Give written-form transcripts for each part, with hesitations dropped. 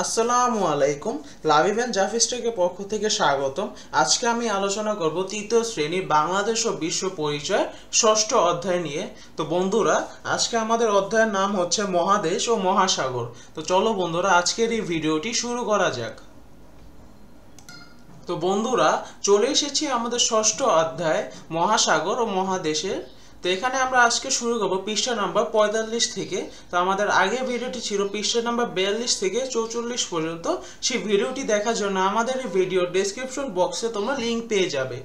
আসসালামু আলাইকুম। লাভিব এন্ড জাফিস্টেকের পক্ষ থেকে স্বাগতম। আজকে আমি আলোচনা করব তৃতীয় শ্রেণীর বাংলাদেশ ও বিশ্ব পরিচয় ষষ্ঠ অধ্যায় নিয়ে। তো বন্ধুরা, আজকে আমাদের অধ্যায়ের নাম হচ্ছে মহাদেশ ও মহাসাগর। তো চলো বন্ধুরা, আজকের এই ভিডিওটি শুরু করা যাক। তো বন্ধুরা, চলে এসেছি আমাদের ষষ্ঠ অধ্যায় মহাসাগর ও মহাদেশের। তো এখানে আমরা আজকে শুরু করব পৃষ্ঠা নাম্বার 45 থেকে। তো আমাদের আগের ভিডিওটি ছিল পৃষ্ঠা নাম্বার 42 থেকে 44 পর্যন্ত। সেই ভিডিওটি দেখার জন্য আমাদের এই ভিডিও ডেসক্রিপশন বক্সে তোমরা লিংক পেয়ে যাবে।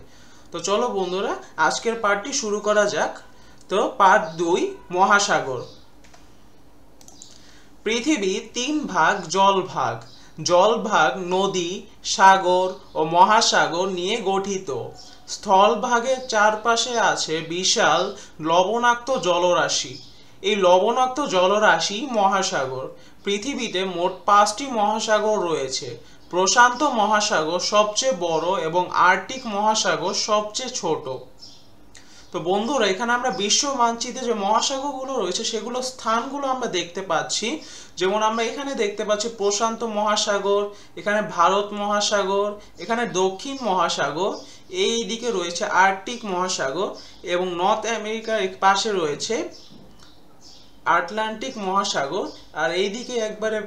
তো চলো বন্ধুরা, আজকের পার্টটি শুরু করা যাক। তো পার্ট 2, মহাসাগর। পৃথিবী 3 ভাগ জলভাগ। জলভাগ নদী, সাগর ও মহাসাগর নিয়ে গঠিত। স্থলভাগের চারপাশে আছে বিশাল লবণাক্ত জলরাশি। এই লবণাক্ত জলরাশি মহাসাগর। পৃথিবীতে মোট 5টি মহাসাগর রয়েছে। প্রশান্ত মহাসাগর সবচেয়ে বড় এবং আর্কটিক মহাসাগর সবচেয়ে ছোট। তো বন্ধুরা, এখানে আমরা বিশ্ব মানচিত্রে যে মহাসাগরগুলো রয়েছে সেগুলো স্থানগুলো আমরা দেখতে পাচ্ছি। যেমন আমরা এখানে দেখতে পাচ্ছি প্রশান্ত মহাসাগর, এখানে ভারত মহাসাগর, এখানে দক্ষিণ মহাসাগর, এই দিকে রয়েছে আর্কটিক মহাসাগর এবং নর্থ আমেরিকার পাশে রয়েছে আটলান্টিক মহাসাগর। আর এইদিকে একবারে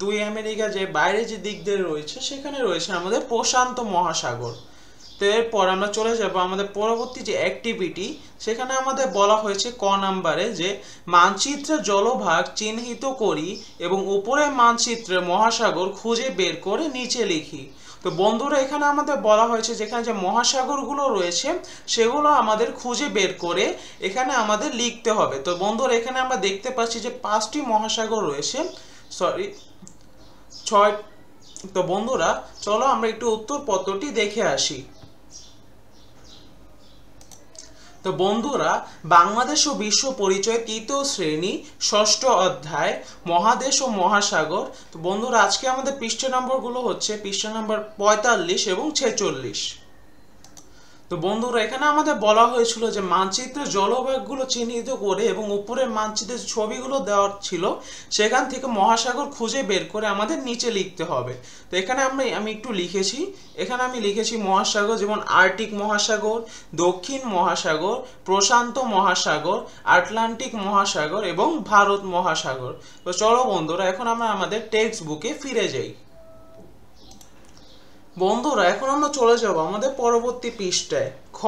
2 আমেরিকা যে বাইরে যে দিক দিয়ে রয়েছে সেখানে রয়েছে আমাদের প্রশান্ত মহাসাগর। তো এরপর আমরা চলে যাব আমাদের পরবর্তী যে অ্যাক্টিভিটি, সেখানে আমাদের বলা হয়েছে ক নাম্বারে যে মানচিত্রে জলভাগ চিহ্নিত করি এবং উপরের মানচিত্রে মহাসাগর খুঁজে বের করে নিচে লিখি। তো বন্ধুরা, এখানে আমাদের বলা হয়েছে যেখানে যে মহাসাগরগুলো রয়েছে সেগুলো আমাদের খুঁজে বের করে এখানে আমাদের লিখতে হবে। তো বন্ধুরা, এখানে আমরা দেখতে পাচ্ছি যে 5টি মহাসাগর রয়েছে, সরি 6। তো বন্ধুরা, চলো আমরা একটু উত্তরপত্রটি দেখে আসি। তো বন্ধুরা, বাংলাদেশ ও বিশ্ব পরিচয় তৃতীয় শ্রেণী ষষ্ঠ অধ্যায় মহাদেশ ও মহাসাগর। তো বন্ধুরা, আজকে আমাদের পৃষ্ঠা নম্বরগুলো হচ্ছে পৃষ্ঠা নম্বর 45 এবং 46। তো বন্ধুরা, এখানে আমাদের বলা হয়েছিল যে মানচিত্রে জলভাগগুলো চিহ্নিত করে এবং উপরের মানচিত্রের ছবিগুলো দেওয়া ছিল সেখান থেকে মহাসাগর খুঁজে বের করে আমাদের নিচে লিখতে হবে। তো এখানে আমি একটু লিখেছি। এখানে আমি লিখেছি মহাসাগর, যেমন আর্কটিক মহাসাগর, দক্ষিণ মহাসাগর, প্রশান্ত মহাসাগর, আটলান্টিক মহাসাগর এবং ভারত মহাসাগর। তো চলো বন্ধুরা, এখন আমরা আমাদের টেক্সট বুকে ফিরে যাই। বন্ধুরা, এখন আমরা চলে যাব আমাদের পরবর্তী পৃষ্ঠায়। খ,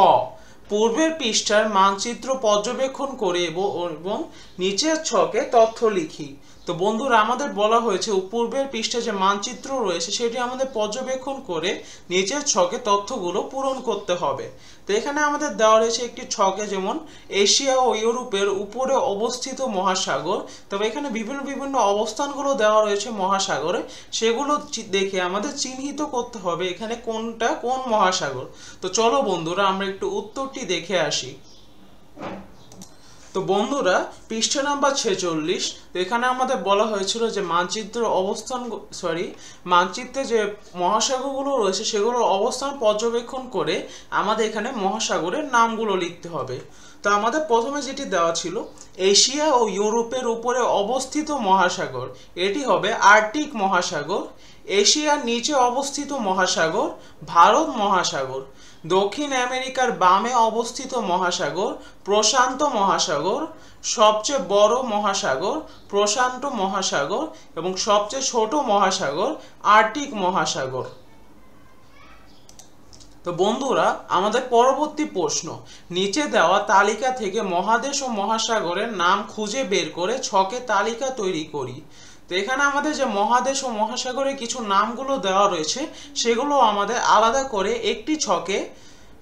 পূর্বের পৃষ্ঠার মানচিত্র পর্যবেক্ষণ করে এবং নিচের ছকে তথ্য লিখি। তো বন্ধুরা, আমাদের বলা হয়েছে পূর্বের পৃষ্ঠায় যে মানচিত্র রয়েছে সেটি আমাদের পর্যবেক্ষণ করে নিচের ছকে তথ্যগুলো পূরণ করতে হবে। তো এখানে আমাদের দেওয়া রয়েছে একটি ছকে, যেমন এশিয়া ও ইউরোপের উপরে অবস্থিত মহাসাগর। তবে এখানে বিভিন্ন অবস্থানগুলো দেওয়া রয়েছে মহাসাগরে, সেগুলো দেখে আমাদের চিহ্নিত করতে হবে এখানে কোনটা কোন মহাসাগর। তো চলো বন্ধুরা, আমরা একটু উত্তরটি দেখে আসি। তো বন্ধুরা, পৃষ্ঠা নাম্বার 46। তো এখানে আমাদের বলা হয়েছিল যে মানচিত্রে যে মহাসাগরগুলো রয়েছে সেগুলোর অবস্থান পর্যবেক্ষণ করে আমাদের এখানে মহাসাগরের নামগুলো লিখতে হবে। তো আমাদের প্রথমে যেটি দেওয়া ছিল এশিয়া ও ইউরোপের উপরে অবস্থিত মহাসাগর, এটি হবে আর্কটিক মহাসাগর। এশিয়ার নিচে অবস্থিত মহাসাগর ভারত মহাসাগর। দক্ষিণ আমেরিকার বামে অবস্থিত মহাসাগর প্রশান্ত মহাসাগর। সবচেয়ে বড় মহাসাগর প্রশান্ত মহাসাগর এবং সবচেয়ে ছোট মহাসাগর আর্কটিক মহাসাগর। তো বন্ধুরা, আমাদের পরবর্তী প্রশ্ন, নিচে দেওয়া তালিকা থেকে মহাদেশ ও মহাসাগরের নাম খুঁজে বের করে ছকে তালিকা তৈরি করি। তো এখানে আমাদের যে মহাদেশ ও মহাসাগরের কিছু নামগুলো দেওয়া রয়েছে সেগুলো আমাদের আলাদা করে একটি ছকে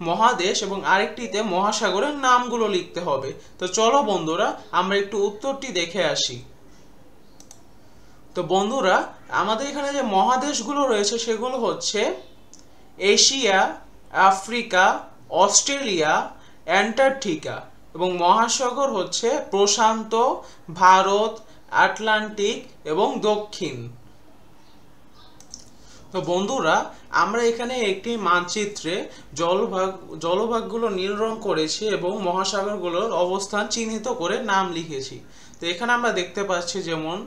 মহাদেশ এবং আরেকটিতে মহাসাগরের নামগুলো লিখতে হবে। তো চলো বন্ধুরা, আমরা একটু উত্তরটি দেখে আসি। তো বন্ধুরা, আমাদের এখানে যে মহাদেশগুলো রয়েছে সেগুলো হচ্ছে এশিয়া, আফ্রিকা, অস্ট্রেলিয়া, অ্যান্টার্কটিকা এবং মহাসাগর হচ্ছে প্রশান্ত, ভারত, আটলান্টিক এবং দক্ষিণ। তো বন্ধুরা, আমরা এখানে একটি মানচিত্রে জলভাগগুলো নীল রং করেছি এবং মহাসাগরগুলোর অবস্থান চিহ্নিত করে নাম লিখেছি। তো এখানে আমরা দেখতে পাচ্ছি যেমন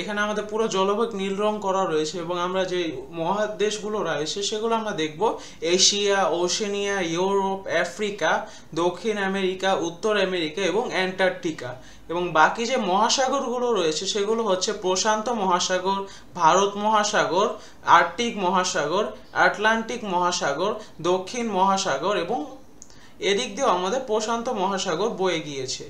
এখানে আমাদের পুরো জলভাগ নীল রং করা রয়েছে এবং আমরা যে মহাদেশগুলো রয়েছে সেগুলো আমরা দেখব এশিয়া, ওশেনিয়া, ইউরোপ, আফ্রিকা, দক্ষিণ আমেরিকা, উত্তর আমেরিকা এবং অ্যান্টার্কটিকা। এবং বাকি যে মহাসাগরগুলো রয়েছে সেগুলো হচ্ছে প্রশান্ত মহাসাগর, ভারত মহাসাগর, আর্কটিক মহাসাগর, আটলান্টিক মহাসাগর, দক্ষিণ মহাসাগর এবং এদিক দিয়েও আমাদের প্রশান্ত মহাসাগর বয়ে গিয়েছে।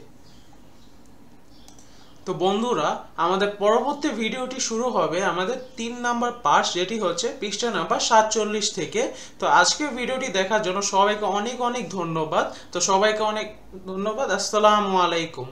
তো বন্ধুরা, আমাদের পরবর্তী ভিডিওটি শুরু হবে আমাদের 3 নাম্বার পার্ট, যেটি হচ্ছে পৃষ্ঠা নাম্বার 47 থেকে। তো আজকের ভিডিওটি দেখার জন্য সবাইকে অনেক অনেক ধন্যবাদ। তো সবাইকে অনেক ধন্যবাদ। আসসালামু আলাইকুম।